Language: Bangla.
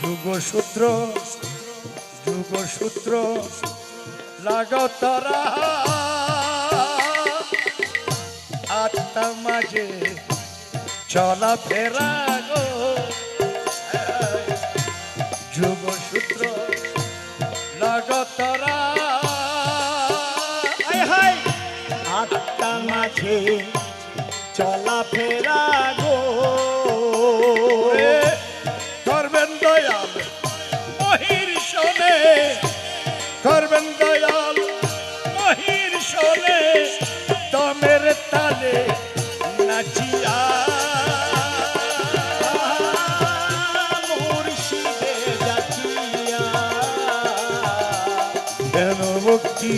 যুগসূত্র যুগসূত্র লাগাও তারা আত্মা মাঝে চলা ফেরা গো যুগসূত্র লাগাও তারা আত্মা মাঝে চলা ফেরা গো করবেন দয়াল মহির শোনে করবেন দয়াল মহির শোনে দমের তালে নাচিয়া মুর্শিদে যাচিয়া কেন মুক্তি